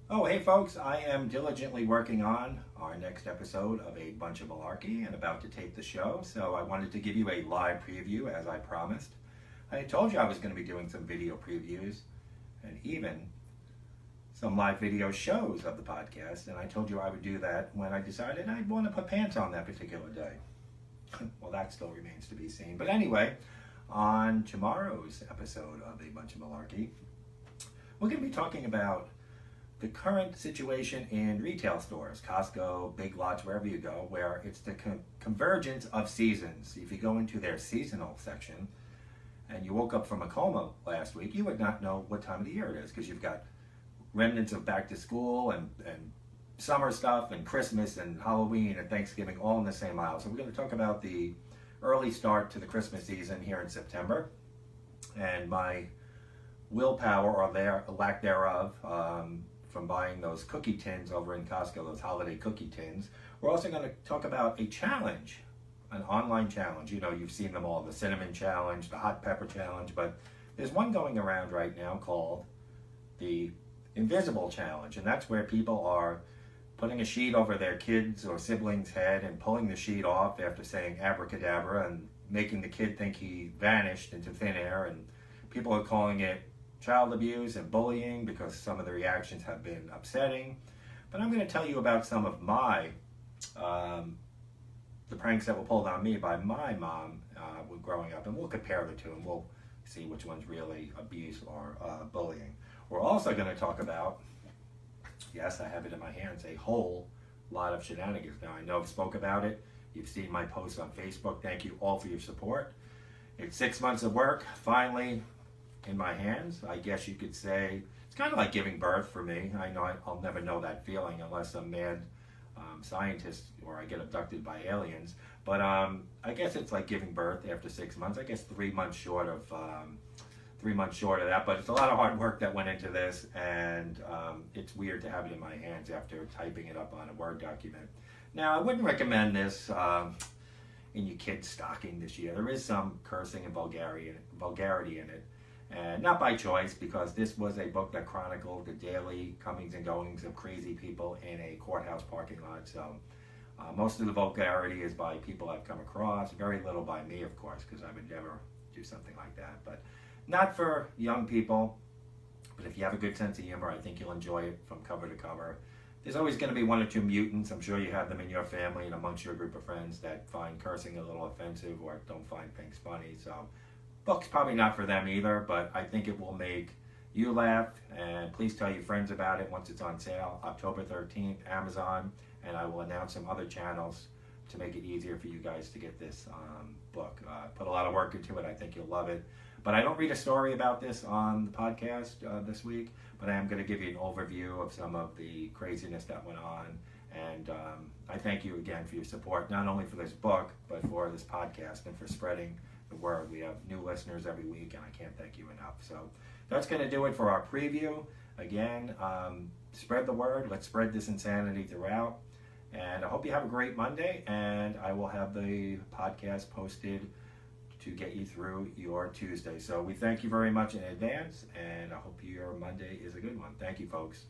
Oh, hey folks, I am diligently working on our next episode of A Bunch of Malarkey and about to tape the show, so I wanted to give you a live preview as I promised. I told you I was going to be doing some video previews and even some live video shows of the podcast, and I told you I would do that when I decided I'd want to put pants on that particular day. Well, that still remains to be seen. But anyway, on tomorrow's episode of A Bunch of Malarkey, we're going to be talking about the current situation in retail stores, Costco, Big Lots, wherever you go, where it's the convergence of seasons. If you go into their seasonal section and you woke up from a coma last week, you would not know what time of the year it is because you've got remnants of back to school and summer stuff and Christmas and Halloween and Thanksgiving all in the same aisle. So we're going to talk about the early start to the Christmas season here in September and my willpower or their lack thereof from buying those cookie tins over in Costco, those holiday cookie tins. We're also going to talk about a challenge, an online challenge. You know, you've seen them all, the cinnamon challenge, the hot pepper challenge, but there's one going around right now called the invisible challenge, and that's where people are putting a sheet over their kids or siblings' head and pulling the sheet off after saying abracadabra and making the kid think he vanished into thin air, and people are calling it child abuse and bullying because some of the reactions have been upsetting. But I'm going to tell you about some of my the pranks that were pulled on me by my mom when growing up, and we'll compare the two and we'll see which one's really abuse or bullying. We're also going to talk about, yes, I have it in my hands, a whole lot of shenanigans. Now, I know I've spoke about it. You've seen my posts on Facebook. Thank you all for your support. It's 6 months of work, finally in my hands. I guess you could say it's kind of like giving birth for me. I know I'll never know that feeling unless I'm mad scientist or I get abducted by aliens. But I guess it's like giving birth after 6 months. I guess 3 months short of 3 months short of that, but it's a lot of hard work that went into this, and it's weird to have it in my hands after typing it up on a Word document. Now, I wouldn't recommend this in your kid's stocking this year. There is some cursing and vulgarity in it, and not by choice, because this was a book that chronicled the daily comings and goings of crazy people in a courthouse parking lot. So most of the vulgarity is by people I've come across, very little by me, of course, because I would never do something like that. But not for young people, but if you have a good sense of humor, I think you'll enjoy it from cover to cover. There's always going to be one or two mutants. I'm sure you have them in your family and amongst your group of friends that find cursing a little offensive or don't find things funny. So, book's probably not for them either, but I think it will make you laugh. And please tell your friends about it once it's on sale, October 13th, Amazon, and I will announce some other channels to make it easier for you guys to get this book. Put a lot of work into it. I think you'll love it. But I don't read a story about this on the podcast this week, but I am going to give you an overview of some of the craziness that went on. And I thank you again for your support, not only for this book, but for this podcast and for spreading the word. We have new listeners every week, and I can't thank you enough. So that's going to do it for our preview. Again, spread the word. Let's spread this insanity throughout. And I hope you have a great Monday, and I will have the podcast posted to get you through your Tuesday. So we thank you very much in advance, and I hope your Monday is a good one. Thank you, folks.